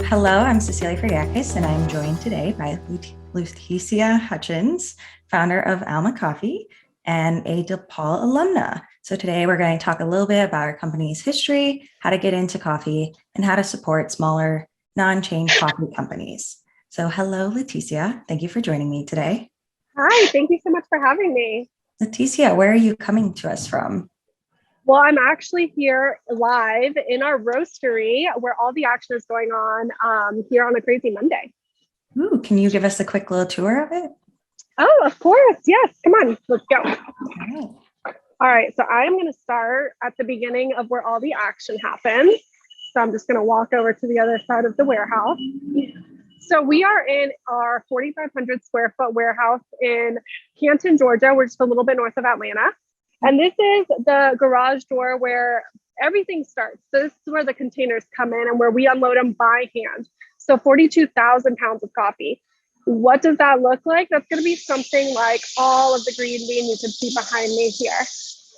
Hello, I'm Cecilia Friakis, and I'm joined today by Leticia Hutchins, founder of Alma Coffee and a Depaul alumna. So today we're going to talk a little bit about our company's history, how to get into coffee, and how to support smaller non-chain coffee companies. So hello, Leticia. Thank you for joining me today. Hi, thank you so much for having me. Leticia, where are you coming to us from? Well, I'm actually here live in our roastery where all the action is going on here on a crazy Monday. Ooh, can you give us a quick little tour of it? Oh, of course. Yes. Come on, let's go. All All right. So I'm going to start at the beginning of where all the action happens. So I'm just going to walk over to the other side of the warehouse. So we are in our 4,500 square foot warehouse in Canton, Georgia. We're just a little bit north of Atlanta. And this is the garage door where everything starts. So this is where the containers come in and where we unload them by hand. So 42,000 pounds of coffee. What does that look like? That's going to be something like all of the green bean you can see behind me here.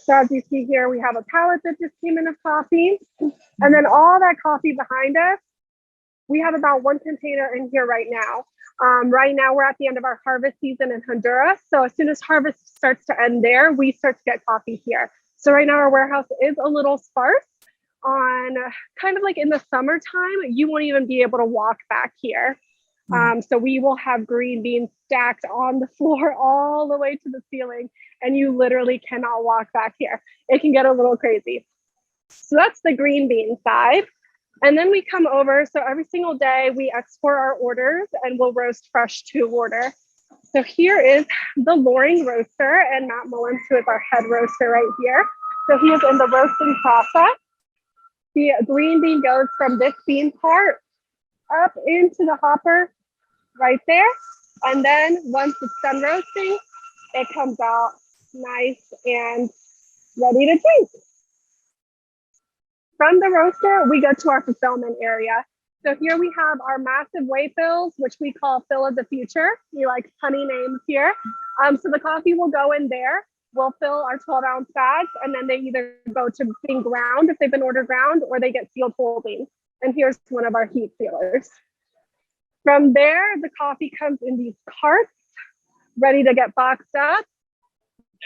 So as you see here, we have a pallet that just came in of coffee. And then all that coffee behind us, we have about one container in here right now. Right now, we're at the end of our harvest season in Honduras. So as soon as harvest starts to end there, we start to get coffee here. So right now, our warehouse is a little sparse. On kind of like in the summertime, you won't even be able to walk back here. So we will have green beans stacked on the floor all the way to the ceiling, and you literally cannot walk back here. It can get a little crazy. So that's the green bean side. And then we come over. So every single day we export our orders and we'll roast fresh to order. So here is the Loring roaster and Matt Mullins, who is our head roaster right here. So he is in the roasting process. The green bean goes from this bean part up into the hopper right there. And then once it's done roasting, it comes out nice and ready to drink. From the roaster, we go to our fulfillment area. So here we have our massive weigh fills, which we call fill of the future. We like funny names here. So the coffee will go in there. We'll fill our 12-ounce bags, and then they either go to being ground if they've been ordered ground, or they get sealed holding. And here's one of our heat sealers. From there, the coffee comes in these carts, ready to get boxed up.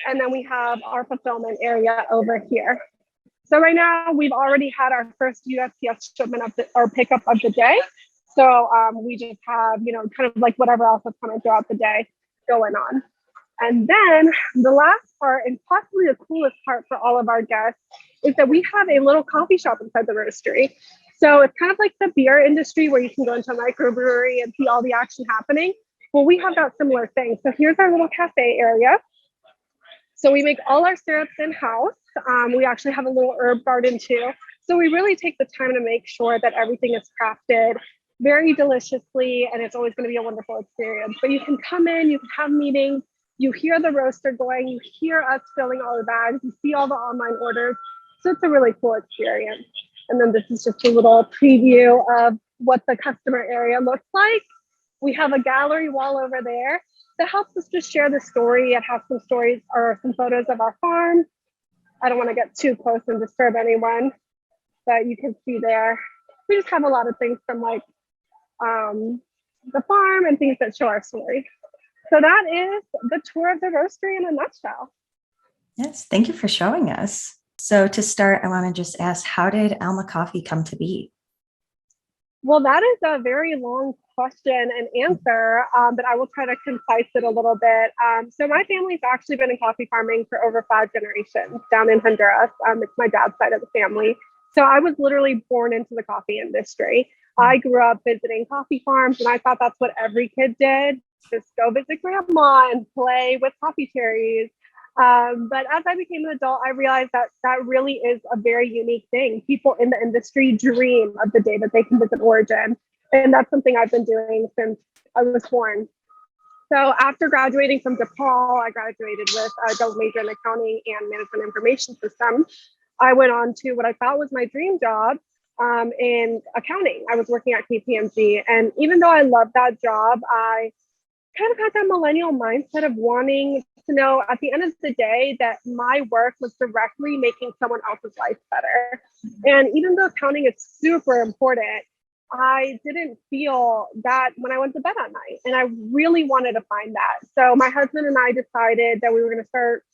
And then we have our fulfillment area over here. So right now, we've already had our first USPS shipment or pickup of the day. So we just have, kind of like whatever else is coming throughout the day going on. And then the last part, and possibly the coolest part for all of our guests, is that we have a little coffee shop inside the roastery. So it's kind of like the beer industry where you can go into a microbrewery and see all the action happening. Well, we have that similar thing. So here's our little cafe area. So we make all our syrups in-house. We actually have a little herb garden too. So we really take the time to make sure that everything is crafted very deliciously, and it's always going to be a wonderful experience. But you can come in, you can have meetings, you hear the roaster going, you hear us filling all the bags, you see all the online orders. So it's a really cool experience. And then this is just a little preview of what the customer area looks like. We have a gallery wall over there that helps us just share the story. It has some stories or some photos of our farm. I don't want to get too close and disturb anyone, but you can see there. We just have a lot of things from like the farm and things that show our story. So that is the tour of the roastery in a nutshell. Yes, thank you for showing us. So to start, I want to just ask, how did Alma Coffee come to be? Well, that is a very long question and answer, but I will try to concise it a little bit. So my family's actually been in coffee farming for over 5 generations down in Honduras. It's my dad's side of the family. So I was literally born into the coffee industry. I grew up visiting coffee farms, and I thought that's what every kid did. Just go visit grandma and play with coffee cherries. But as I became an adult, I realized that that really is a very unique thing. People in the industry dream of the day that they can visit Origin. And that's something I've been doing since I was born. So after graduating from Depaul, I graduated with a double major in accounting and management information systems. I went on to what I thought was my dream job in accounting. I was working at KPMG. And even though I loved that job, I kind of had that millennial mindset of wanting to know at the end of the day that my work was directly making someone else's life better. And even though accounting is super important, I didn't feel that when I went to bed at night. And I really wanted to find that. So my husband and I decided that we were going to start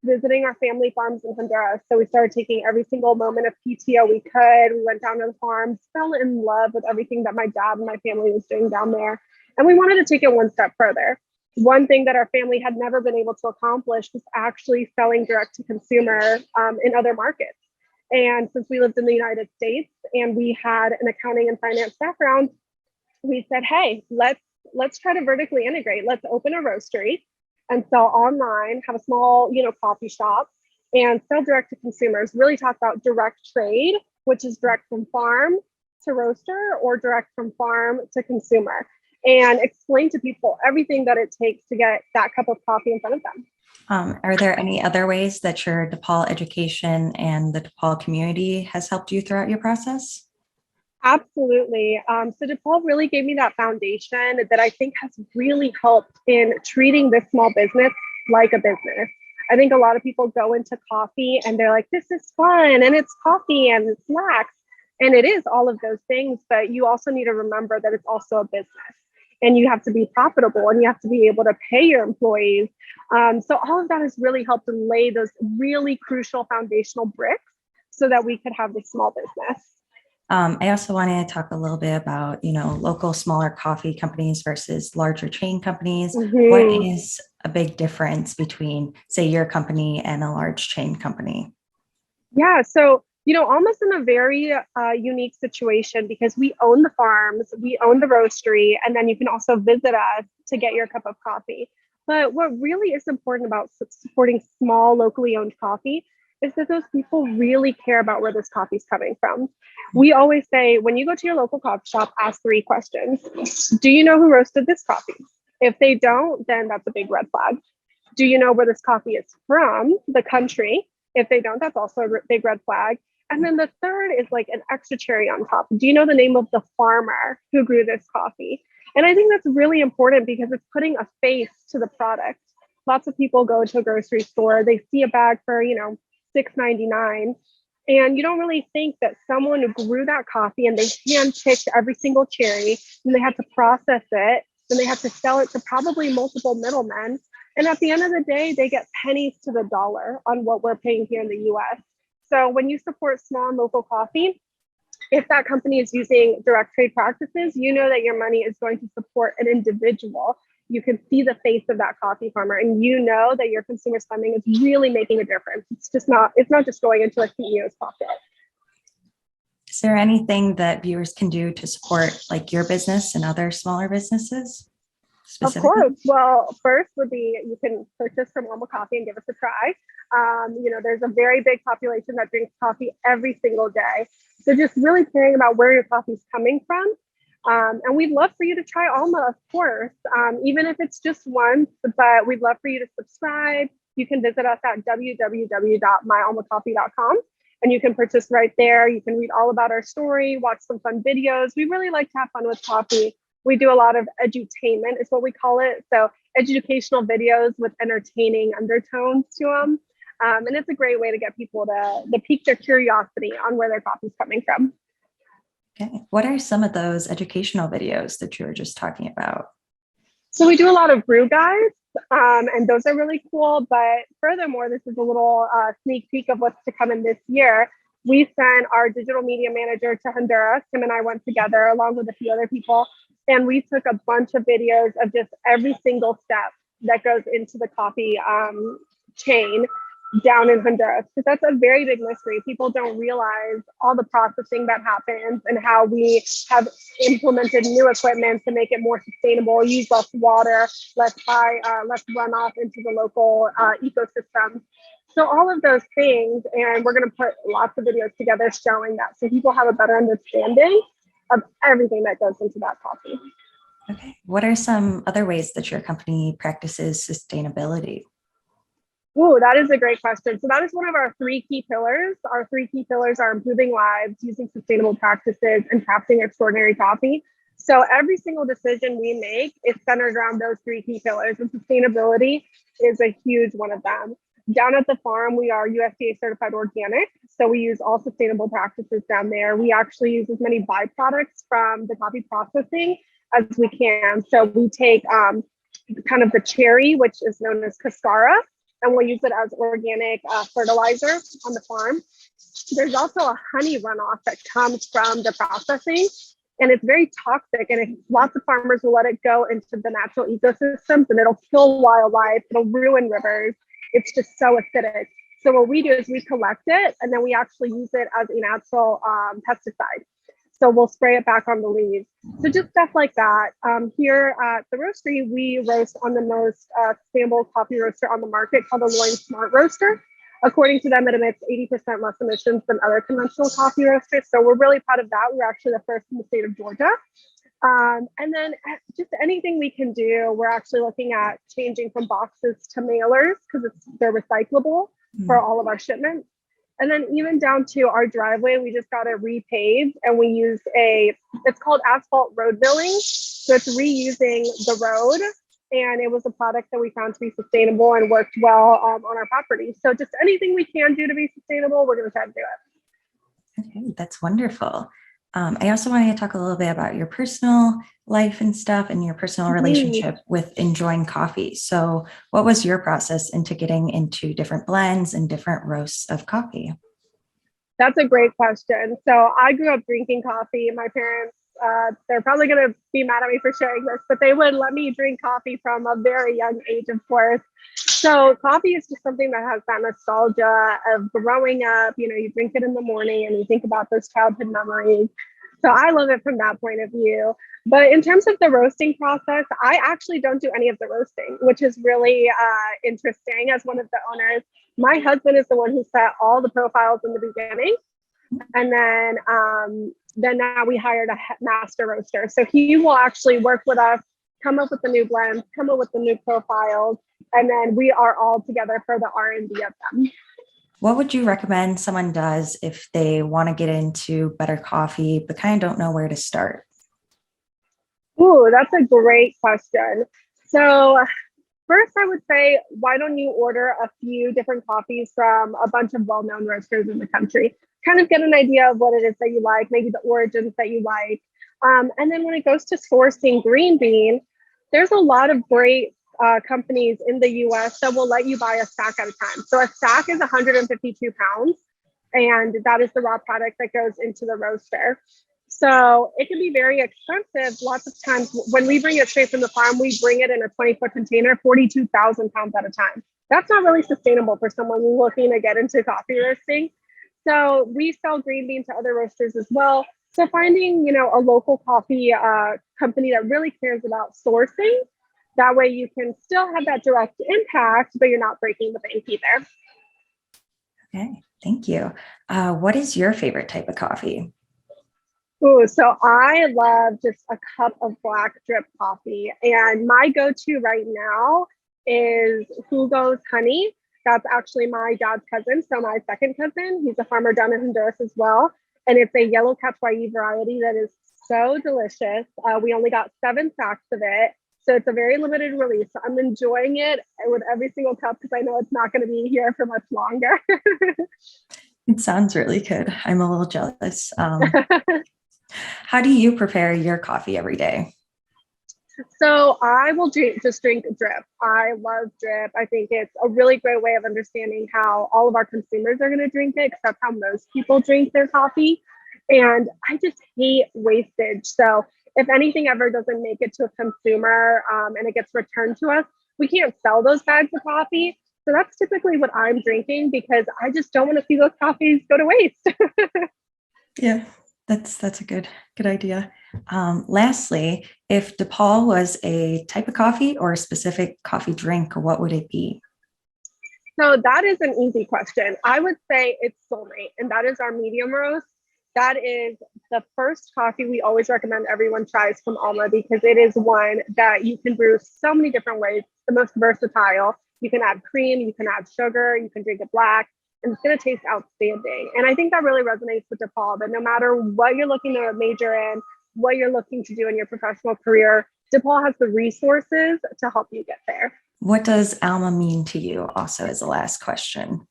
visiting our family farms in Honduras. So we started taking every single moment of PTO we could. We went down to the farms, fell in love with everything that my dad and my family was doing down there. And we wanted to take it one step further. One thing that our family had never been able to accomplish was actually selling direct to consumer in other markets. And since we lived in the United States and we had an accounting and finance background, we said, hey, let's try to vertically integrate. Let's open a roastery and sell online, have a small, coffee shop and sell direct to consumers, really talk about direct trade, which is direct from farm to roaster or direct from farm to consumer, and explain to people everything that it takes to get that cup of coffee in front of them. Are there any other ways that your Depaul education and the Depaul community has helped you throughout your process? Absolutely. So Depaul really gave me that foundation that I think has really helped in treating this small business like a business. I think a lot of people go into coffee and they're like, this is fun and it's coffee and it's lax. And it is all of those things, but you also need to remember that it's also a business. And you have to be profitable and you have to be able to pay your employees. So all of that has really helped to lay those really crucial foundational bricks so that we could have this small business. I also wanted to talk a little bit about, local smaller coffee companies versus larger chain companies. Mm-hmm. What is a big difference between, say, your company and a large chain company? Yeah, so almost in a very unique situation because we own the farms, we own the roastery, and then you can also visit us to get your cup of coffee. But what really is important about supporting small, locally owned coffee is that those people really care about where this coffee is coming from. We always say, when you go to your local coffee shop, ask 3 questions. Do you know who roasted this coffee? If they don't, then that's a big red flag. Do you know where this coffee is from, the country? If they don't, that's also a big red flag. And then the third is like an extra cherry on top. Do you know the name of the farmer who grew this coffee? And I think that's really important because it's putting a face to the product. Lots of people go to a grocery store, they see a bag for, $6.99. And you don't really think that someone who grew that coffee and they handpicked every single cherry and they had to process it, then they have to sell it to probably multiple middlemen. And at the end of the day, they get pennies to the dollar on what we're paying here in the US. So when you support small and local coffee, if that company is using direct trade practices, you know that your money is going to support an individual. You can see the face of that coffee farmer and you know that your consumer spending is really making a difference. It's not just going into a CEO's pocket. Is there anything that viewers can do to support like your business and other smaller businesses? Of course. Well, first would be you can purchase from Alma Coffee and give us a try. There's a very big population that drinks coffee every single day. So just really caring about where your coffee is coming from. And we'd love for you to try Alma, of course, even if it's just once, but we'd love for you to subscribe. You can visit us at www.myalmacoffee.com and you can purchase right there. You can read all about our story, watch some fun videos. We really like to have fun with coffee. We do a lot of edutainment is what we call it. So educational videos with entertaining undertones to them. And it's a great way to get people to pique their curiosity on where their coffee is coming from. Okay. What are some of those educational videos that you were just talking about? So we do a lot of brew guides, and those are really cool. But furthermore, this is a little sneak peek of what's to come in this year. We sent our digital media manager to Honduras. Him and I went together along with a few other people. And we took a bunch of videos of just every single step that goes into the coffee chain down in Honduras, because that's a very big mystery. People don't realize all the processing that happens and how we have implemented new equipment to make it more sustainable, use less water, less runoff into the local ecosystem. So all of those things, and we're going to put lots of videos together showing that so people have a better understanding of everything that goes into that coffee. Okay. What are some other ways that your company practices sustainability? Oh, that is a great question. So that is one of our 3 key pillars. Our 3 key pillars are improving lives, using sustainable practices, and crafting extraordinary coffee. So every single decision we make is centered around those 3 key pillars, and sustainability is a huge one of them. Down at the farm, we are USDA certified organic. So we use all sustainable practices down there. We actually use as many byproducts from the coffee processing as we can. So we take kind of the cherry, which is known as cascara, and we'll use it as organic fertilizer on the farm. There's also a honey runoff that comes from the processing, and it's very toxic, and lots of farmers will let it go into the natural ecosystems, and it'll kill wildlife, it'll ruin rivers. It's just so acidic. So what we do is we collect it, and then we actually use it as a natural pesticide. So we'll spray it back on the leaves. So just stuff like that. Here at the roastery, we roast on the most sustainable coffee roaster on the market called the Loin Smart Roaster. According to them, it emits 80% less emissions than other conventional coffee roasters. So we're really proud of that. We're actually the first in the state of Georgia. And then just anything we can do, we're actually looking at changing from boxes to mailers because they're recyclable for all of our shipments. And then even down to our driveway, we just got it repaved, and we use it's called asphalt road milling. So it's reusing the road, and it was a product that we found to be sustainable and worked well on our property. So just anything we can do to be sustainable, we're going to try to do it. Okay, that's wonderful. I also wanted to talk a little bit about your personal life and stuff and your personal relationship with enjoying coffee. So what was your process into getting into different blends and different roasts of coffee? That's a great question. So I grew up drinking coffee. My parents, they're probably going to be mad at me for sharing this, but they would let me drink coffee from a very young age, of course. So coffee is just something that has that nostalgia of growing up. You know, you drink it in the morning and you think about those childhood memories. So I love it from that point of view. But in terms of the roasting process, I actually don't do any of the roasting, which is really interesting as one of the owners. My husband is the one who set all the profiles in the beginning. And then now we hired a master roaster. So he will actually work with us, come up with the new blends, come up with the new profiles, and then we are all together for the R&D of them. What would you recommend someone does if they want to get into better coffee, but kind of don't know where to start? Ooh, that's a great question. So first, I would say, why don't you order a few different coffees from a bunch of well-known roasters in the country? Kind of get an idea of what it is that you like, maybe the origins that you like. And then when it goes to sourcing green bean, there's a lot of great companies in the US that will let you buy a stack at a time. So a stack is 152 pounds, and that is the raw product that goes into the roaster. So it can be very expensive. Lots of times when we bring it straight from the farm, we bring it in a 20-foot container, 42,000 pounds at a time. That's not really sustainable for someone looking to get into coffee roasting. So we sell green bean to other roasters as well. So finding, a local coffee company that really cares about sourcing, that way you can still have that direct impact, but you're not breaking the bank either. Okay, thank you. What is your favorite type of coffee? Ooh, so I love just a cup of black drip coffee. And my go-to right now is Hugo's Honey. That's actually my dad's cousin, so my second cousin. He's a farmer down in Honduras as well. And it's a yellow Cachuay variety that is so delicious. We only got 7 sacks of it. So it's a very limited release. So I'm enjoying it with every single cup because I know it's not going to be here for much longer. It sounds really good. I'm a little jealous. How do you prepare your coffee every day? So I will just drink drip. I love drip. I think it's a really great way of understanding how all of our consumers are going to drink it, because that's how most people drink their coffee. And I just hate wastage. So if anything ever doesn't make it to a consumer and it gets returned to us, we can't sell those bags of coffee. So that's typically what I'm drinking because I just don't want to see those coffees go to waste. Yeah, that's a good idea. Lastly, if Depaul was a type of coffee or a specific coffee drink, what would it be? So that is an easy question. I would say it's Soulmate, and that is our medium roast. That is the first coffee we always recommend everyone tries from Alma because it is one that you can brew so many different ways, the most versatile. You can add cream, you can add sugar, you can drink it black, and it's going to taste outstanding. And I think that really resonates with Depaul, that no matter what you're looking to major in, what you're looking to do in your professional career, Depaul has the resources to help you get there. What does Alma mean to you also as the last question?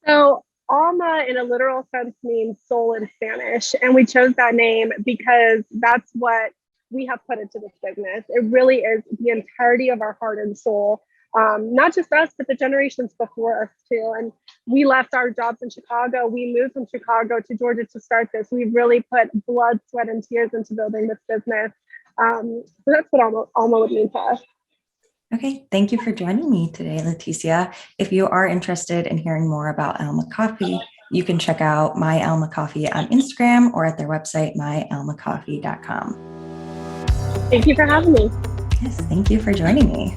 So Alma in a literal sense means soul in Spanish. And we chose that name because that's what we have put into this business. It really is the entirety of our heart and soul. Not just us, but the generations before us too. And we left our jobs in Chicago. We moved from Chicago to Georgia to start this. We really put blood, sweat, and tears into building this business. So that's what Alma would mean to us. Okay, thank you for joining me today, Leticia. If you are interested in hearing more about Alma Coffee, you can check out My Alma Coffee on Instagram or at their website, myalmacoffee.com. Thank you for having me. Yes, thank you for joining me.